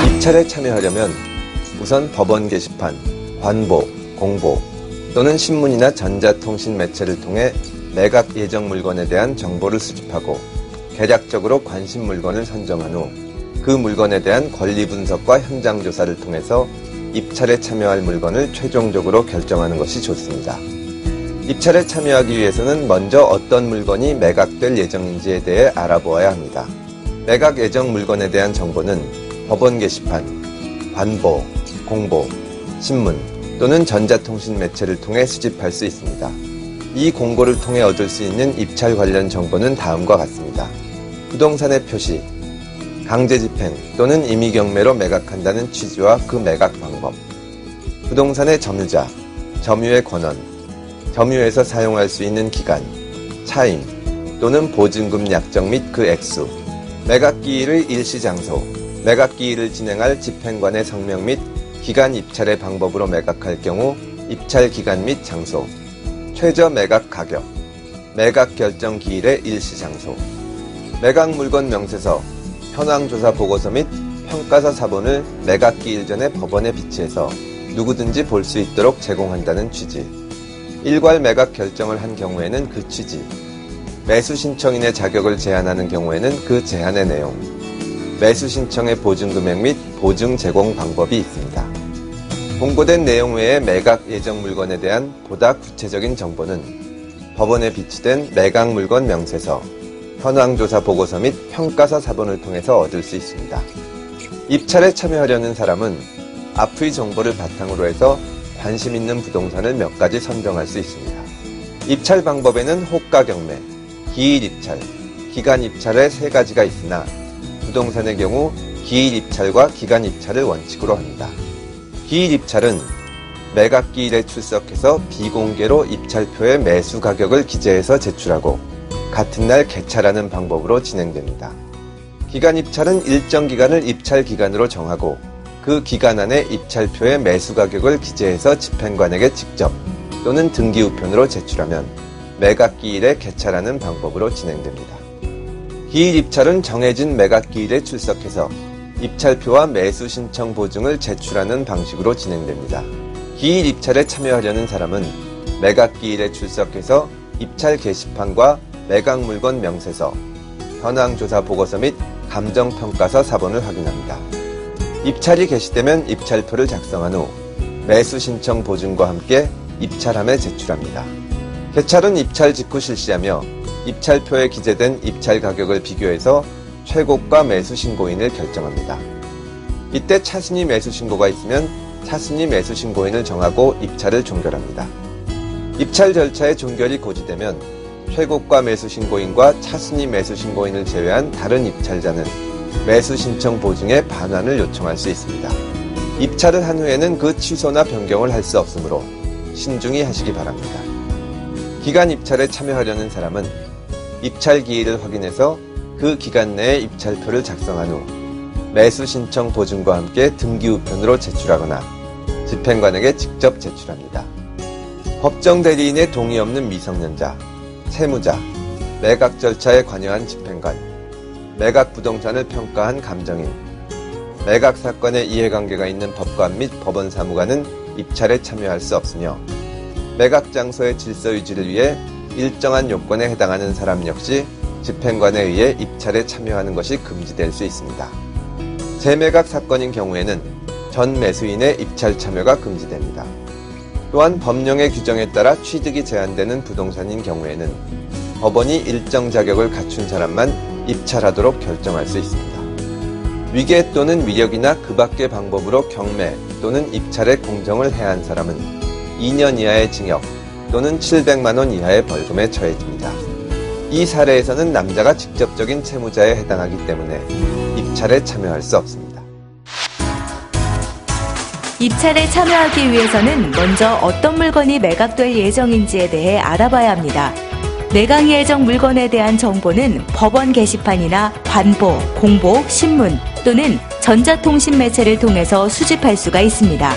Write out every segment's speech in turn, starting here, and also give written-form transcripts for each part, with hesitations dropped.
입찰에 참여하려면 우선 법원 게시판, 관보, 공보 또는 신문이나 전자통신 매체를 통해 매각 예정 물건에 대한 정보를 수집하고 개략적으로 관심 물건을 선정한 후 그 물건에 대한 권리 분석과 현장 조사를 통해서 입찰에 참여할 물건을 최종적으로 결정하는 것이 좋습니다. 입찰에 참여하기 위해서는 먼저 어떤 물건이 매각될 예정인지에 대해 알아보아야 합니다. 매각 예정 물건에 대한 정보는 법원 게시판, 관보, 공보, 신문 또는 전자통신 매체를 통해 수집할 수 있습니다. 이 공고를 통해 얻을 수 있는 입찰 관련 정보는 다음과 같습니다. 부동산의 표시, 강제 집행 또는 임의 경매로 매각한다는 취지와 그 매각 방법, 부동산의 점유자, 점유의 권한, 점유해서 사용할 수 있는 기간, 차임 또는 보증금 약정 및 그 액수, 매각기일의 일시장소, 매각기일을 진행할 집행관의 성명 및 기간 입찰의 방법으로 매각할 경우 입찰 기간 및 장소, 최저 매각 가격, 매각 결정 기일의 일시장소, 매각 물건 명세서, 현황조사 보고서 및 평가서 사본을 매각기일 전에 법원에 비치해서 누구든지 볼 수 있도록 제공한다는 취지, 일괄 매각 결정을 한 경우에는 그 취지, 매수 신청인의 자격을 제한하는 경우에는 그 제한의 내용, 매수 신청의 보증금액 및 보증 제공 방법이 있습니다. 공고된 내용 외에 매각 예정 물건에 대한 보다 구체적인 정보는 법원에 비치된 매각 물건 명세서, 현황조사 보고서 및 평가서 사본을 통해서 얻을 수 있습니다. 입찰에 참여하려는 사람은 앞의 정보를 바탕으로 해서 관심 있는 부동산을 몇 가지 선정할 수 있습니다. 입찰 방법에는 호가 경매, 기일 입찰, 기간 입찰의 세 가지가 있으나 부동산의 경우 기일 입찰과 기간 입찰을 원칙으로 합니다. 기일 입찰은 매각기일에 출석해서 비공개로 입찰표에 매수 가격을 기재해서 제출하고 같은 날 개찰하는 방법으로 진행됩니다. 기간 입찰은 일정 기간을 입찰 기간으로 정하고 그 기간 안에 입찰표에 매수 가격을 기재해서 집행관에게 직접 또는 등기 우편으로 제출하면 매각기일에 개찰하는 방법으로 진행됩니다. 기일 입찰은 정해진 매각기일에 출석해서 입찰표와 매수 신청 보증을 제출하는 방식으로 진행됩니다. 기일 입찰에 참여하려는 사람은 매각기일에 출석해서 입찰 게시판과 매각 물건 명세서, 현황조사 보고서 및 감정평가서 사본을 확인합니다. 입찰이 개시되면 입찰표를 작성한 후 매수 신청 보증과 함께 입찰함에 제출합니다. 개찰은 입찰 직후 실시하며 입찰표에 기재된 입찰 가격을 비교해서 최고가 매수 신고인을 결정합니다. 이때 차순위 매수 신고가 있으면 차순위 매수 신고인을 정하고 입찰을 종결합니다. 입찰 절차의 종결이 고지되면 최고가 매수 신고인과 차순위 매수 신고인을 제외한 다른 입찰자는 매수 신청 보증의 반환을 요청할 수 있습니다. 입찰을 한 후에는 그 취소나 변경을 할 수 없으므로 신중히 하시기 바랍니다. 기간 입찰에 참여하려는 사람은 입찰 기일을 확인해서 그 기간 내에 입찰표를 작성한 후 매수 신청 보증과 함께 등기 우편으로 제출하거나 집행관에게 직접 제출합니다. 법정 대리인의 동의 없는 미성년자, 채무자, 매각 절차에 관여한 집행관, 매각 부동산을 평가한 감정인, 매각 사건에 이해관계가 있는 법관 및 법원 사무관은 입찰에 참여할 수 없으며 매각 장소의 질서 유지를 위해 일정한 요건에 해당하는 사람 역시 집행관에 의해 입찰에 참여하는 것이 금지될 수 있습니다. 재매각 사건인 경우에는 전 매수인의 입찰 참여가 금지됩니다. 또한 법령의 규정에 따라 취득이 제한되는 부동산인 경우에는 법원이 일정 자격을 갖춘 사람만 입찰하도록 결정할 수 있습니다. 위계 또는 위력이나 그 밖의 방법으로 경매 또는 입찰에 공정을 해한 사람은 2년 이하의 징역 또는 700만 원 이하의 벌금에 처해집니다. 이 사례에서는 남자가 직접적인 채무자에 해당하기 때문에 입찰에 참여할 수 없습니다. 입찰에 참여하기 위해서는 먼저 어떤 물건이 매각될 예정인지에 대해 알아봐야 합니다. 매각 예정 물건에 대한 정보는 법원 게시판이나 관보, 공보, 신문 또는 전자통신 매체를 통해서 수집할 수가 있습니다.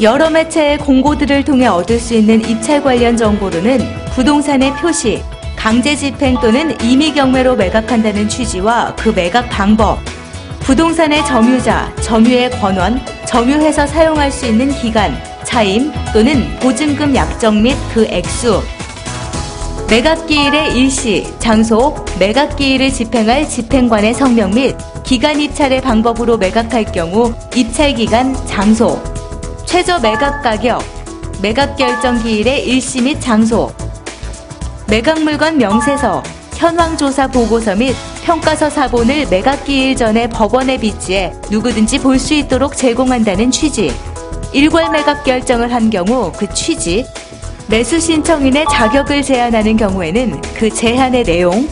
여러 매체의 공고들을 통해 얻을 수 있는 입찰 관련 정보로는 부동산의 표시, 강제 집행 또는 임의 경매로 매각한다는 취지와 그 매각 방법, 부동산의 점유자, 점유의 권원, 점유해서 사용할 수 있는 기간, 차임 또는 보증금 약정 및 그 액수, 매각기일의 일시, 장소, 매각기일을 집행할 집행관의 성명 및 기간 입찰의 방법으로 매각할 경우 입찰기간, 장소, 최저 매각가격, 매각결정기일의 일시 및 장소, 매각물건 명세서, 현황조사 보고서 및 평가서 사본을 매각기일 전에 법원에 비치해 누구든지 볼 수 있도록 제공한다는 취지, 일괄 매각 결정을 한 경우 그 취지, 매수 신청인의 자격을 제한하는 경우에는 그 제한의 내용,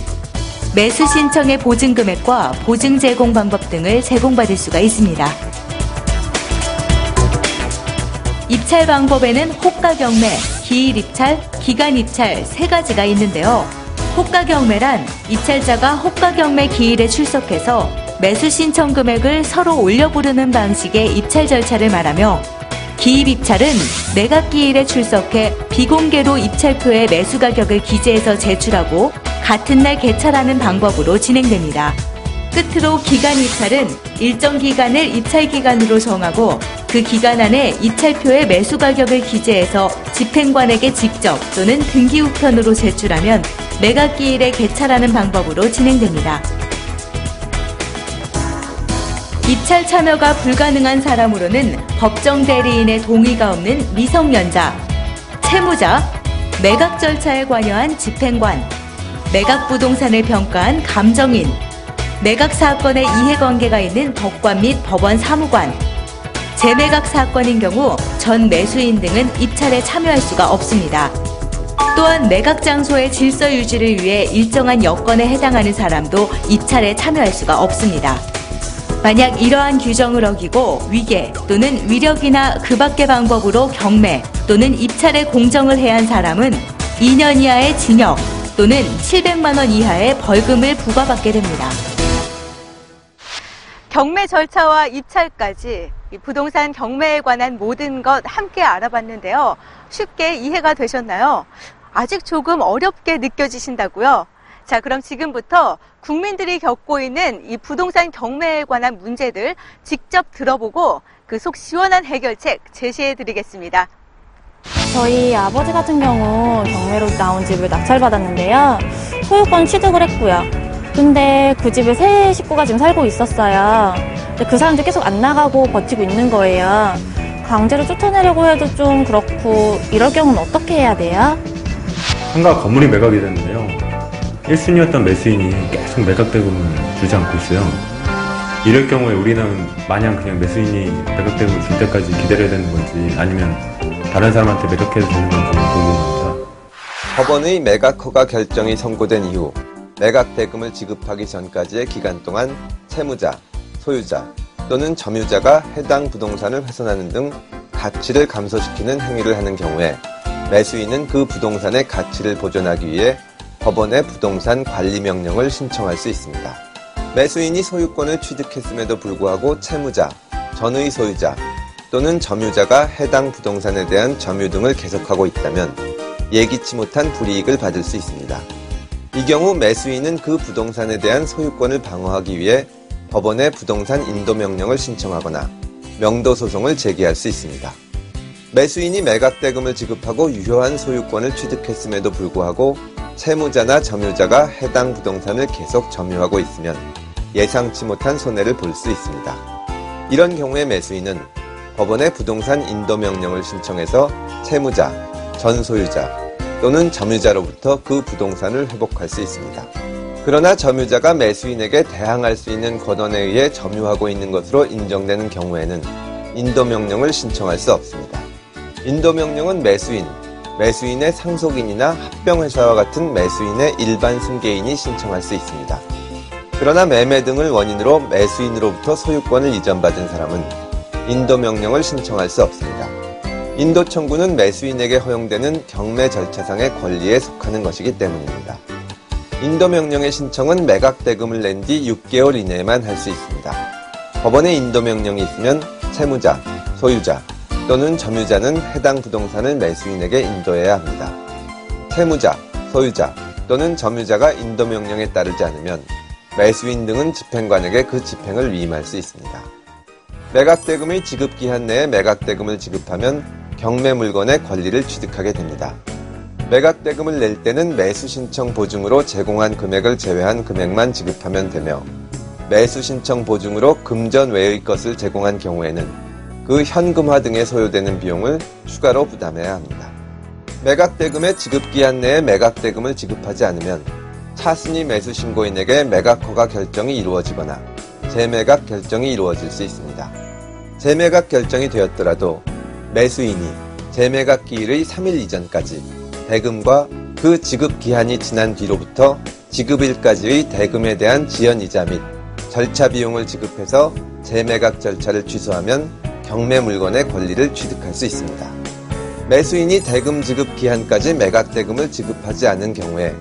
매수 신청의 보증 금액과 보증 제공 방법 등을 제공받을 수가 있습니다. 입찰 방법에는 호가 경매, 기일 입찰, 기간 입찰 세 가지가 있는데요. 호가 경매란 입찰자가 호가 경매 기일에 출석해서 매수 신청 금액을 서로 올려 부르는 방식의 입찰 절차를 말하며, 기입 입찰은 매각 기일에 출석해 비공개로 입찰표에 매수 가격을 기재해서 제출하고 같은 날 개찰하는 방법으로 진행됩니다. 끝으로 기간 입찰은 일정 기간을 입찰 기간으로 정하고 그 기간 안에 입찰표에 매수 가격을 기재해서 집행관에게 직접 또는 등기 우편으로 제출하면 매각 기일에 개찰하는 방법으로 진행됩니다. 입찰 참여가 불가능한 사람으로는 법정 대리인의 동의가 없는 미성년자, 채무자, 매각 절차에 관여한 집행관, 매각 부동산을 평가한 감정인, 매각 사건에 이해관계가 있는 법관 및 법원 사무관, 재매각 사건인 경우 전 매수인 등은 입찰에 참여할 수가 없습니다. 또한 매각 장소의 질서 유지를 위해 일정한 여건에 해당하는 사람도 입찰에 참여할 수가 없습니다. 만약 이러한 규정을 어기고 위계 또는 위력이나 그 밖의 방법으로 경매 또는 입찰에 공정을 해한 사람은 2년 이하의 징역 또는 700만 원 이하의 벌금을 부과받게 됩니다. 경매 절차와 입찰까지 이 부동산 경매에 관한 모든 것 함께 알아봤는데요. 쉽게 이해가 되셨나요? 아직 조금 어렵게 느껴지신다고요? 자, 그럼 지금부터 국민들이 겪고 있는 이 부동산 경매에 관한 문제들 직접 들어보고 그 속 시원한 해결책 제시해 드리겠습니다. 저희 아버지 같은 경우 경매로 나온 집을 낙찰받았는데요. 소유권 취득을 했고요. 근데 그 집에 세 식구가 지금 살고 있었어요. 근데 그 사람들 계속 안 나가고 버티고 있는 거예요. 강제로 쫓아내려고 해도 좀 그렇고, 이럴 경우는 어떻게 해야 돼요? 상가 건물이 매각이 됐는데요. 1순위였던 매수인이 계속 매각대금을 주지 않고 있어요. 이럴 경우에 우리는 마냥 그냥 매수인이 매각대금을 줄 때까지 기다려야 되는 건지, 아니면 다른 사람한테 매각해도 되는 건지 궁금합니다. 법원의 매각 허가 결정이 선고된 이후 매각 대금을 지급하기 전까지의 기간 동안 채무자, 소유자 또는 점유자가 해당 부동산을 훼손하는 등 가치를 감소시키는 행위를 하는 경우에 매수인은 그 부동산의 가치를 보존하기 위해 법원에 부동산 관리 명령을 신청할 수 있습니다. 매수인이 소유권을 취득했음에도 불구하고 채무자, 전의 소유자 또는 점유자가 해당 부동산에 대한 점유 등을 계속하고 있다면 예기치 못한 불이익을 받을 수 있습니다. 이 경우 매수인은 그 부동산에 대한 소유권을 방어하기 위해 법원에 부동산 인도 명령을 신청하거나 명도 소송을 제기할 수 있습니다. 매수인이 매각 대금을 지급하고 유효한 소유권을 취득했음에도 불구하고 채무자나 점유자가 해당 부동산을 계속 점유하고 있으면 예상치 못한 손해를 볼 수 있습니다. 이런 경우에 매수인은 법원에 부동산 인도 명령을 신청해서 채무자, 전 소유자 또는 점유자로부터 그 부동산을 회복할 수 있습니다. 그러나 점유자가 매수인에게 대항할 수 있는 권한에 의해 점유하고 있는 것으로 인정되는 경우에는 인도 명령을 신청할 수 없습니다. 인도 명령은 매수인의 상속인이나 합병회사와 같은 매수인의 일반 승계인이 신청할 수 있습니다. 그러나 매매 등을 원인으로 매수인으로부터 소유권을 이전받은 사람은 인도 명령을 신청할 수 없습니다. 인도 청구는 매수인에게 허용되는 경매 절차상의 권리에 속하는 것이기 때문입니다. 인도 명령의 신청은 매각 대금을 낸 뒤 6개월 이내에만 할 수 있습니다. 법원에 인도 명령이 있으면 채무자, 소유자 또는 점유자는 해당 부동산을 매수인에게 인도해야 합니다. 채무자, 소유자 또는 점유자가 인도 명령에 따르지 않으면 매수인 등은 집행관에게 그 집행을 위임할 수 있습니다. 매각대금의 지급기한 내에 매각대금을 지급하면 경매물건의 권리를 취득하게 됩니다. 매각대금을 낼 때는 매수신청 보증으로 제공한 금액을 제외한 금액만 지급하면 되며 매수신청 보증으로 금전 외의 것을 제공한 경우에는 그 현금화 등에 소요되는 비용을 추가로 부담해야 합니다. 매각대금의 지급기한 내에 매각대금을 지급하지 않으면 차순위 매수신고인에게 매각허가 결정이 이루어지거나 재매각 결정이 이루어질 수 있습니다. 재매각 결정이 되었더라도 매수인이 재매각 기일의 3일 이전까지 대금과 그 지급 기한이 지난 뒤로부터 지급일까지의 대금에 대한 지연이자 및 절차 비용을 지급해서 재매각 절차를 취소하면 경매 물건의 권리를 취득할 수 있습니다. 매수인이 대금 지급 기한까지 매각 대금을 지급하지 않은 경우에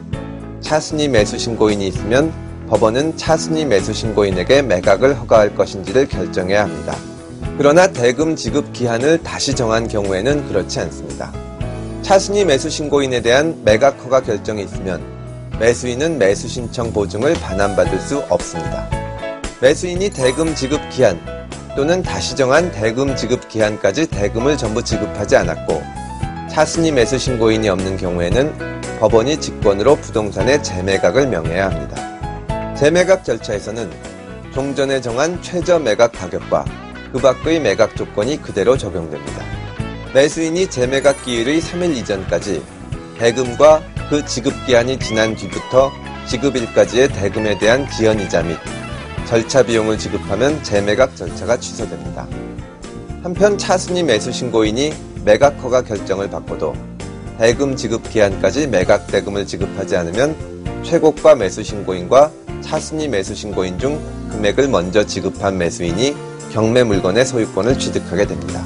차순위 매수 신고인이 있으면 법원은 차순위 매수 신고인에게 매각을 허가할 것인지를 결정해야 합니다. 그러나 대금 지급 기한을 다시 정한 경우에는 그렇지 않습니다. 차순위 매수 신고인에 대한 매각 허가 결정이 있으면 매수인은 매수 신청 보증을 반환받을 수 없습니다. 매수인이 대금 지급 기한 또는 다시 정한 대금 지급 기한까지 대금을 전부 지급하지 않았고 차순위 매수 신고인이 없는 경우에는 법원이 직권으로 부동산의 재매각을 명해야 합니다. 재매각 절차에서는 종전에 정한 최저 매각 가격과 그 밖의 매각 조건이 그대로 적용됩니다. 매수인이 재매각 기일의 3일 이전까지 대금과 그 지급기한이 지난 뒤부터 지급일까지의 대금에 대한 지연이자 및 절차 비용을 지급하면 재매각 절차가 취소됩니다. 한편 차순위 매수 신고인이 매각 허가 결정을 받고도 대금 지급 기한까지 매각 대금을 지급하지 않으면 최고가 매수 신고인과 차순위 매수 신고인 중 금액을 먼저 지급한 매수인이 경매 물건의 소유권을 취득하게 됩니다.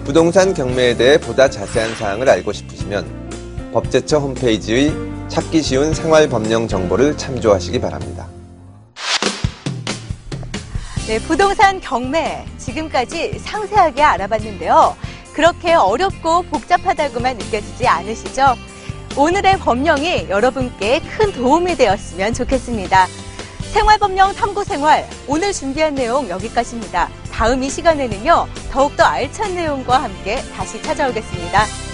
부동산 경매에 대해 보다 자세한 사항을 알고 싶으시면 법제처 홈페이지의 찾기 쉬운 생활법령 정보를 참조하시기 바랍니다. 네, 부동산 경매 지금까지 상세하게 알아봤는데요. 그렇게 어렵고 복잡하다고만 느껴지지 않으시죠? 오늘의 법령이 여러분께 큰 도움이 되었으면 좋겠습니다. 생활법령 탐구생활, 오늘 준비한 내용 여기까지입니다. 다음 이 시간에는요, 더욱더 알찬 내용과 함께 다시 찾아오겠습니다.